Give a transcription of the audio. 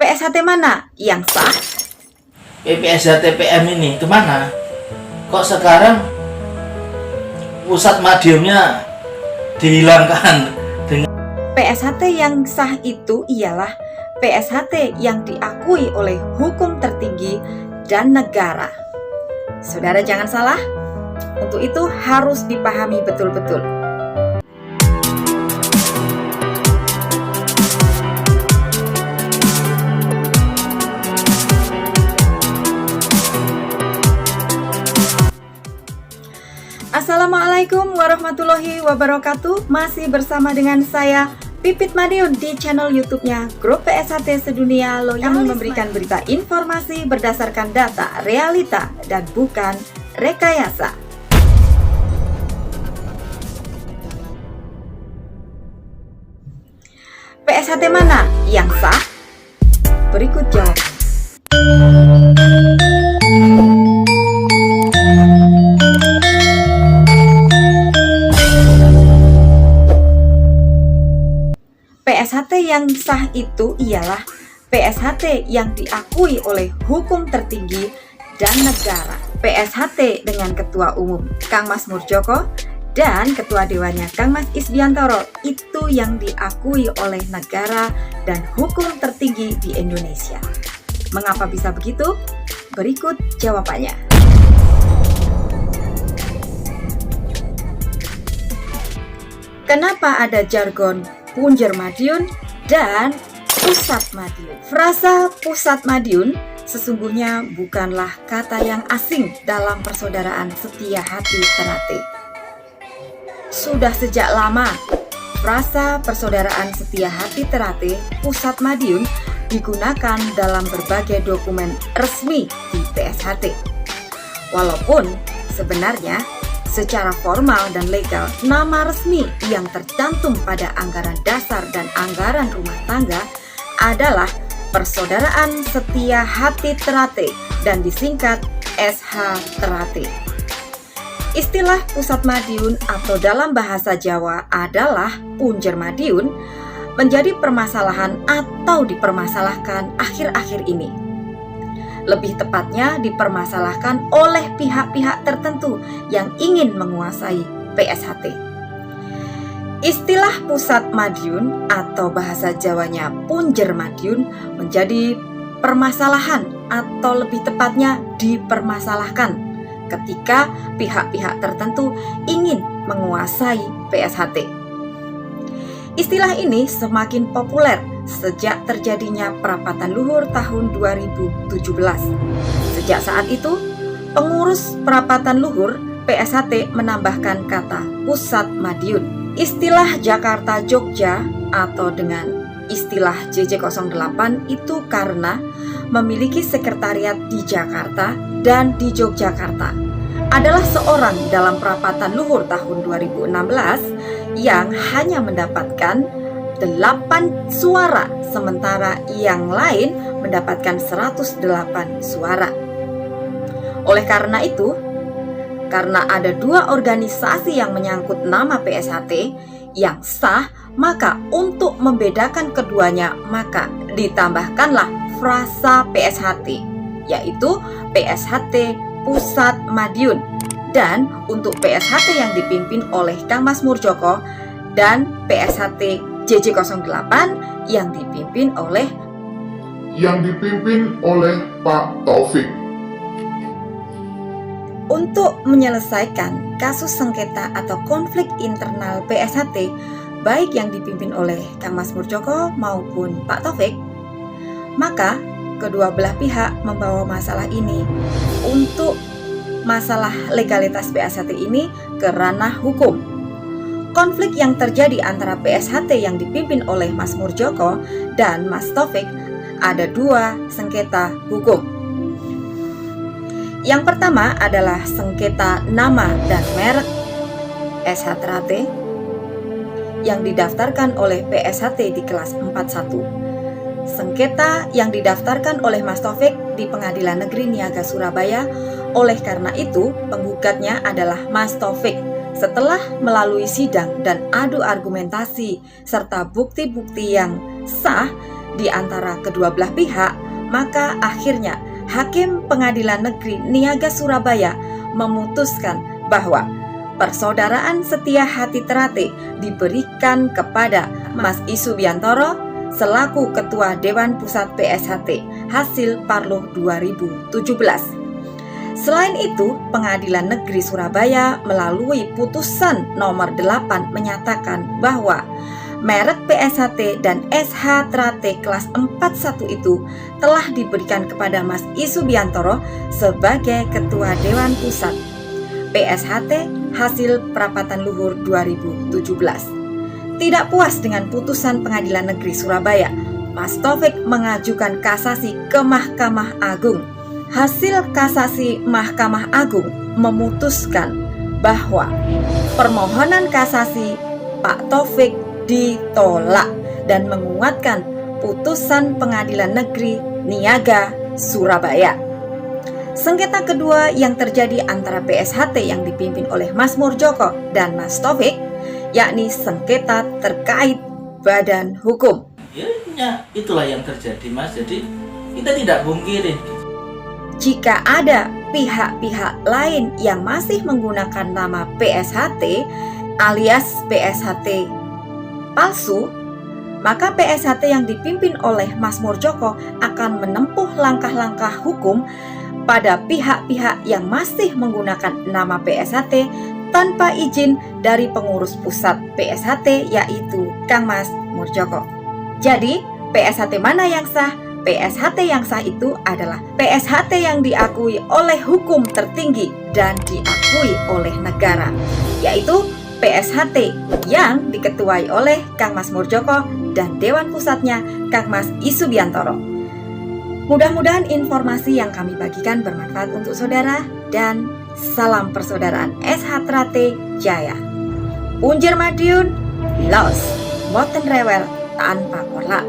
PSHT mana yang sah? PPSHT-PM ini kemana? Kok sekarang pusat madiunnya dihilangkan? PSHT yang sah itu ialah PSHT yang diakui oleh hukum tertinggi dan negara. Saudara jangan salah, untuk itu harus dipahami betul-betul. Assalamualaikum warahmatullahi wabarakatuh. Masih bersama dengan saya Pipit Madiun di channel YouTube-nya Grup PSHT Sedunia Loyal, yang memberikan berita informasi berdasarkan data, realita, dan bukan rekayasa. PSHT mana yang sah? Berikut jawab. PSHT yang sah itu ialah PSHT yang diakui oleh hukum tertinggi dan negara. PSHT dengan Ketua Umum Kang Mas Murdjoko dan Ketua Dewannya Kang Mas Isbiantoro itu yang diakui oleh negara dan hukum tertinggi di Indonesia. Mengapa bisa begitu? Berikut jawabannya. Kenapa ada jargon Punjer Madiun dan Pusat Madiun? Frasa Pusat Madiun sesungguhnya bukanlah kata yang asing dalam persaudaraan setia hati Ternate. Sudah sejak lama, frasa persaudaraan setia hati Ternate Pusat Madiun digunakan dalam berbagai dokumen resmi di PSHT. Walaupun sebenarnya secara formal dan legal, nama resmi yang tercantum pada anggaran dasar dan anggaran rumah tangga adalah Persaudaraan Setia Hati Ternate dan disingkat SH Ternate. Istilah Pusat Madiun atau dalam bahasa Jawa adalah Punjer Madiun menjadi permasalahan atau dipermasalahkan akhir-akhir ini. Lebih tepatnya dipermasalahkan oleh pihak-pihak tertentu yang ingin menguasai PSHT. Istilah Pusat Madiun atau bahasa Jawanya Punjer Madiun menjadi permasalahan atau lebih tepatnya dipermasalahkan ketika pihak-pihak tertentu ingin menguasai PSHT. Istilah ini semakin populer sejak terjadinya Perapatan Luhur tahun 2017. Sejak saat itu, pengurus Perapatan Luhur PSHT menambahkan kata Pusat Madiun. Istilah Jakarta Jogja atau dengan istilah JJ08 itu karena memiliki sekretariat di Jakarta dan di Yogyakarta. Adalah seorang dalam Perapatan Luhur tahun 2016 yang hanya mendapatkan 8 suara, sementara yang lain mendapatkan 108 suara. Oleh karena itu, karena ada dua organisasi yang menyangkut nama PSHT yang sah, maka untuk membedakan keduanya, maka ditambahkanlah frasa PSHT, yaitu PSHT Pusat Madiun. Dan untuk PSHT yang dipimpin oleh Kang Mas Murdjoko dan PSHT JJ08 yang dipimpin oleh Pak Taufik. Untuk menyelesaikan kasus sengketa atau konflik internal PSHT, baik yang dipimpin oleh Kang Mas Murdjoko maupun Pak Taufik, maka kedua belah pihak membawa masalah ini untuk masalah legalitas PSHT ini ke ranah hukum. Konflik yang terjadi antara PSHT yang dipimpin oleh Mas Murdjoko dan Mas Taufik ada dua sengketa hukum. Yang pertama adalah sengketa nama dan merek SH Ternate yang didaftarkan oleh PSHT di kelas 41. Sengketa yang didaftarkan oleh Mas Taufik di Pengadilan Negeri Niaga Surabaya. Oleh karena itu, penggugatnya adalah Mas Taufik. Setelah melalui sidang dan adu argumentasi serta bukti-bukti yang sah, di antara kedua belah pihak, maka akhirnya Hakim Pengadilan Negeri Niaga Surabaya memutuskan bahwa persaudaraan Setia Hati Terate diberikan kepada Mas I Subiantoro selaku Ketua Dewan Pusat PSHT hasil Parloh 2017. Selain itu, Pengadilan Negeri Surabaya melalui putusan nomor 8 menyatakan bahwa merek PSHT dan SH Terate kelas 41 itu telah diberikan kepada Mas I Subiantoro sebagai Ketua Dewan Pusat PSHT hasil Perapatan Luhur 2017. Tidak puas dengan putusan Pengadilan Negeri Surabaya, Mas Taufik mengajukan kasasi ke Mahkamah Agung. Hasil kasasi Mahkamah Agung memutuskan bahwa permohonan kasasi Pak Taufik ditolak dan menguatkan putusan Pengadilan Negeri Niaga Surabaya. Sengketa kedua yang terjadi antara PSHT yang dipimpin oleh Mas Murjoko dan Mas Taufik, yakni sengketa terkait badan hukum. Ya, itulah yang terjadi, Mas. Jadi kita tidak pungkirin. Jika ada pihak-pihak lain yang masih menggunakan nama PSHT alias PSHT palsu, maka PSHT yang dipimpin oleh Mas Murjoko akan menempuh langkah-langkah hukum pada pihak-pihak yang masih menggunakan nama PSHT tanpa izin dari pengurus pusat PSHT, yaitu Kang Mas Murjoko. Jadi, PSHT mana yang sah? PSHT yang sah itu adalah PSHT yang diakui oleh hukum tertinggi dan diakui oleh negara, yaitu PSHT yang diketuai oleh Kang Mas Murjoko dan Dewan Pusatnya Kang Mas I Subiantoro. Mudah-mudahan informasi yang kami bagikan bermanfaat untuk saudara, dan salam persaudaraan SH Terate Jaya. Punjer Madiun, los, boten rewel tanpa kolak.